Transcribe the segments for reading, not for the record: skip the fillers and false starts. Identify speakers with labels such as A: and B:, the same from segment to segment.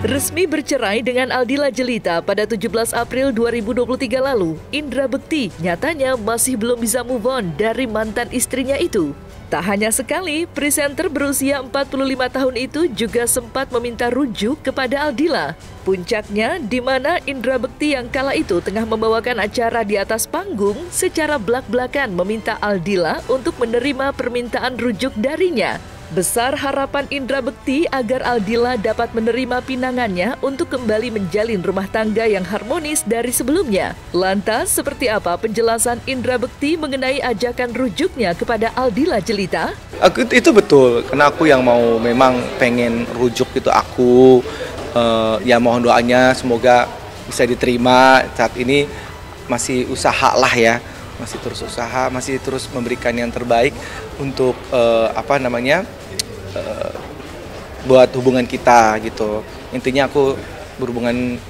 A: Resmi bercerai dengan Aldila Jelita pada 17 April 2023 lalu, Indra Bekti nyatanya masih belum bisa move on dari mantan istrinya itu. Tak hanya sekali, presenter berusia 45 tahun itu juga sempat meminta rujuk kepada Aldila. Puncaknya di mana Indra Bekti yang kala itu tengah membawakan acara di atas panggung secara belak-belakan meminta Aldila untuk menerima permintaan rujuk darinya. Besar harapan Indra Bekti agar Aldila dapat menerima pinangannya untuk kembali menjalin rumah tangga yang harmonis dari sebelumnya. Lantas, seperti apa penjelasan Indra Bekti mengenai ajakan rujuknya kepada Aldila Jelita?
B: Itu betul, karena aku yang mau memang pengen rujuk itu aku. Ya mohon doanya semoga bisa diterima. Saat ini masih usaha lah ya. Masih terus usaha, masih terus memberikan yang terbaik untuk buat hubungan kita gitu. Intinya aku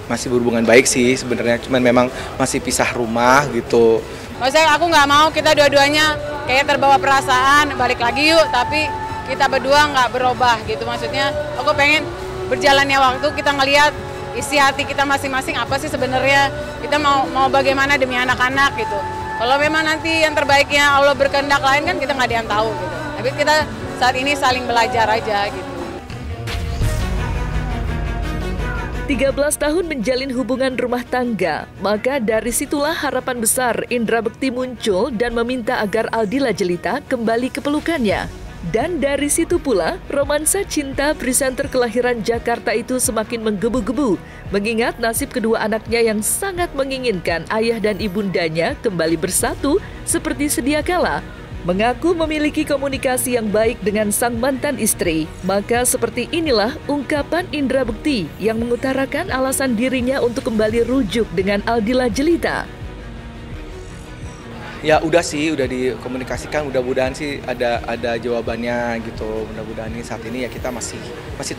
B: masih berhubungan baik sih sebenarnya, cuman memang masih pisah rumah gitu.
C: Maksudnya aku nggak mau kita dua-duanya kayak terbawa perasaan balik lagi yuk, tapi kita berdua nggak berubah gitu. Maksudnya aku pengen berjalannya waktu kita ngelihat isi hati kita masing-masing apa sih sebenarnya, kita mau bagaimana demi anak-anak gitu. Kalau memang nanti yang terbaiknya Allah berkehendak lain kan kita nggak ada yang tahu gitu. Tapi kita saat ini saling belajar aja gitu.
A: 13 tahun menjalin hubungan rumah tangga, maka dari situlah harapan besar Indra Bekti muncul dan meminta agar Aldila Jelita kembali ke pelukannya. Dan dari situ pula, romansa cinta presenter kelahiran Jakarta itu semakin menggebu-gebu, mengingat nasib kedua anaknya yang sangat menginginkan ayah dan ibundanya kembali bersatu seperti sedia kala. Mengaku memiliki komunikasi yang baik dengan sang mantan istri, maka seperti inilah ungkapan Indra Bekti yang mengutarakan alasan dirinya untuk kembali rujuk dengan Aldila Jelita.
B: Ya udah sih, udah dikomunikasikan, mudah-mudahan sih ada jawabannya gitu. Mudah-mudahan ini saat ini ya kita masih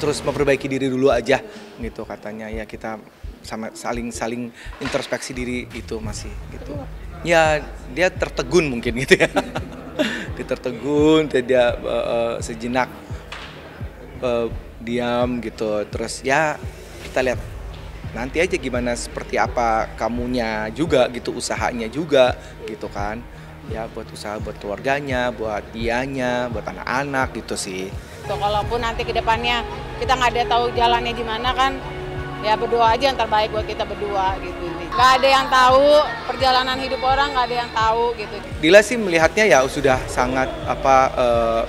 B: terus memperbaiki diri dulu aja gitu katanya. Ya kita sama saling introspeksi diri itu masih gitu. Ya dia tertegun mungkin gitu ya. Dia tertegun, dia sejenak diam gitu. Terus ya kita lihat nanti aja gimana, seperti apa kamunya juga gitu, usahanya juga gitu kan. Ya buat usaha buat keluarganya, buat dianya, buat anak-anak gitu sih.
C: Kalaupun nanti ke depannya kita nggak ada tahu jalannya gimana kan, ya berdoa aja yang terbaik buat kita berdua gitu. Nggak ada yang tahu perjalanan hidup orang, nggak ada yang tahu gitu.
B: Dila sih melihatnya ya sudah sangat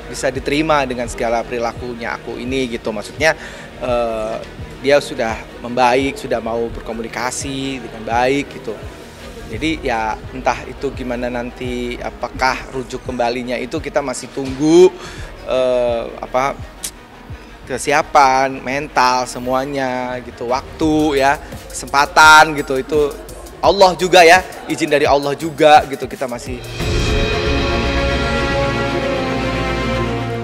B: bisa diterima dengan segala perilakunya aku ini gitu. Maksudnya dia sudah membaik, sudah mau berkomunikasi dengan baik gitu. Jadi ya entah itu gimana nanti, apakah rujuk kembalinya itu kita masih tunggu kesiapan mental semuanya gitu, waktu ya, kesempatan gitu, itu Allah juga ya, izin dari Allah juga gitu, kita masih.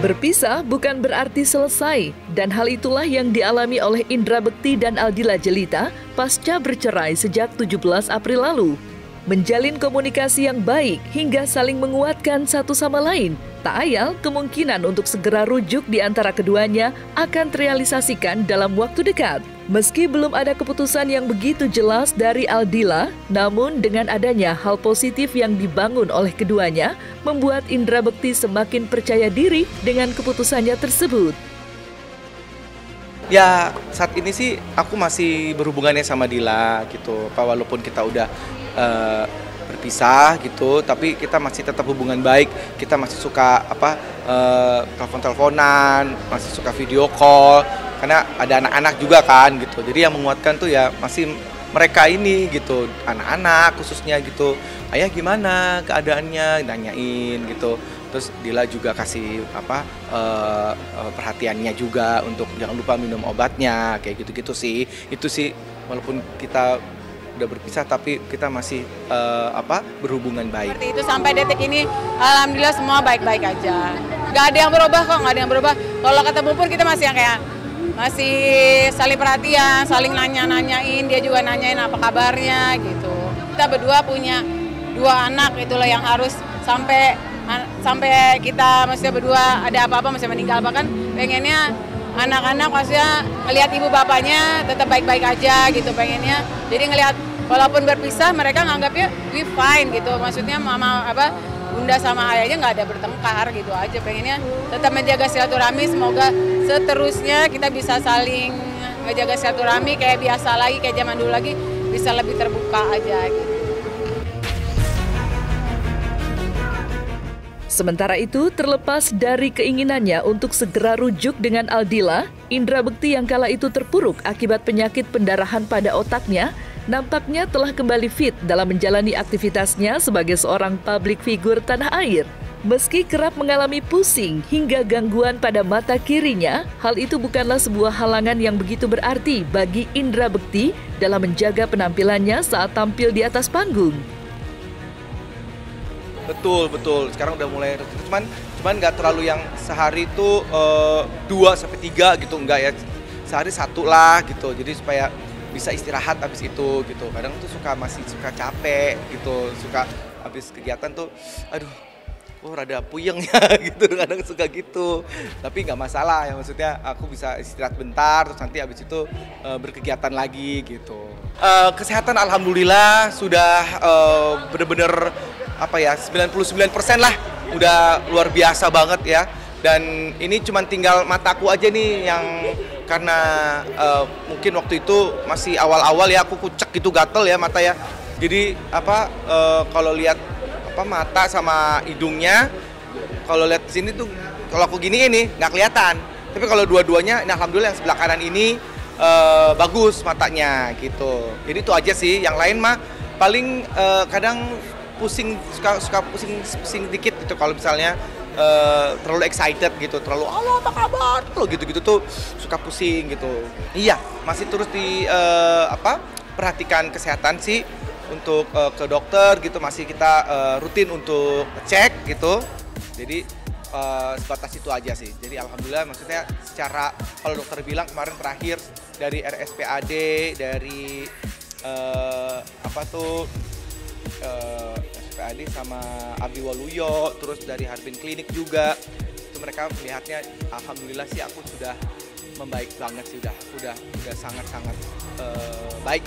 A: Berpisah bukan berarti selesai, dan hal itulah yang dialami oleh Indra Bekti dan Aldila Jelita pasca bercerai sejak 17 April lalu. Menjalin komunikasi yang baik hingga saling menguatkan satu sama lain, tak ayal kemungkinan untuk segera rujuk di antara keduanya akan terrealisasikan dalam waktu dekat. Meski belum ada keputusan yang begitu jelas dari Aldila, namun dengan adanya hal positif yang dibangun oleh keduanya, membuat Indra Bekti semakin percaya diri dengan keputusannya tersebut.
B: Ya saat ini sih aku masih berhubungannya sama Dila gitu, walaupun kita udah berpisah gitu, tapi kita masih tetap hubungan baik. Kita masih suka telepon-teleponan, masih suka video call, karena ada anak-anak juga kan gitu. Jadi yang menguatkan tuh ya masih mereka ini gitu, anak-anak khususnya gitu. Ayah gimana keadaannya, nanyain gitu. Terus Dila juga kasih perhatiannya juga untuk jangan lupa minum obatnya, kayak gitu-gitu sih. Itu sih walaupun kita udah berpisah tapi kita masih berhubungan baik.
C: Seperti itu sampai detik ini alhamdulillah semua baik-baik aja. Gak ada yang berubah kok, gak ada yang berubah. Kalau ketemu pun kita masih yang kayak masih saling perhatian, saling nanya-nanyain, dia juga nanyain apa kabarnya gitu. Kita berdua punya 2 anak itulah yang harus sampai kita maksudnya berdua ada apa-apa masih meninggal, bahkan pengennya anak-anak maksudnya ngelihat ibu bapaknya tetap baik-baik aja gitu pengennya. Jadi ngelihat walaupun berpisah mereka nganggapnya we fine gitu, maksudnya bunda sama ayahnya nggak ada bertengkar gitu aja, pengennya tetap menjaga silaturahmi. Semoga seterusnya kita bisa saling menjaga silaturahmi kayak biasa lagi, kayak zaman dulu lagi, bisa lebih terbuka aja gitu.
A: Sementara itu, terlepas dari keinginannya untuk segera rujuk dengan Aldila, Indra Bekti yang kala itu terpuruk akibat penyakit pendarahan pada otaknya, nampaknya telah kembali fit dalam menjalani aktivitasnya sebagai seorang publik figur tanah air. Meski kerap mengalami pusing hingga gangguan pada mata kirinya, hal itu bukanlah sebuah halangan yang begitu berarti bagi Indra Bekti dalam menjaga penampilannya saat tampil di atas panggung.
B: Betul. Sekarang udah mulai cuman nggak terlalu yang sehari itu 2-3 gitu, enggak ya. Sehari 1 lah gitu. Jadi supaya bisa istirahat habis itu gitu. Kadang tuh masih suka capek gitu, suka habis kegiatan tuh rada puyeng ya gitu, kadang suka gitu. Tapi nggak masalah ya, maksudnya aku bisa istirahat bentar terus nanti habis itu berkegiatan lagi gitu. Kesehatan alhamdulillah sudah bener-bener 99% lah, udah luar biasa banget ya. Dan ini cuma tinggal mataku aja nih yang karena mungkin waktu itu masih awal-awal ya, aku kucek gitu, gatel ya mata ya. Jadi kalau lihat mata sama hidungnya, kalau lihat sini tuh kalau aku gini ini nggak kelihatan. Tapi kalau dua-duanya, ini alhamdulillah yang sebelah kanan ini bagus matanya gitu. Jadi itu aja sih, yang lain mah paling kadang pusing, suka pusing dikit gitu kalau misalnya terlalu excited gitu, terlalu halo apa kabar lo gitu tuh suka pusing gitu. Iya, masih terus perhatikan kesehatan sih untuk ke dokter gitu, masih kita rutin untuk cek gitu. Jadi sebatas itu aja sih. Jadi alhamdulillah, maksudnya secara kalau dokter bilang kemarin terakhir dari RSPAD, dari RSPAD sama Abdi Waluyo, terus dari Harbin Klinik juga, itu mereka melihatnya alhamdulillah sih aku sudah membaik banget sih, udah sangat baik.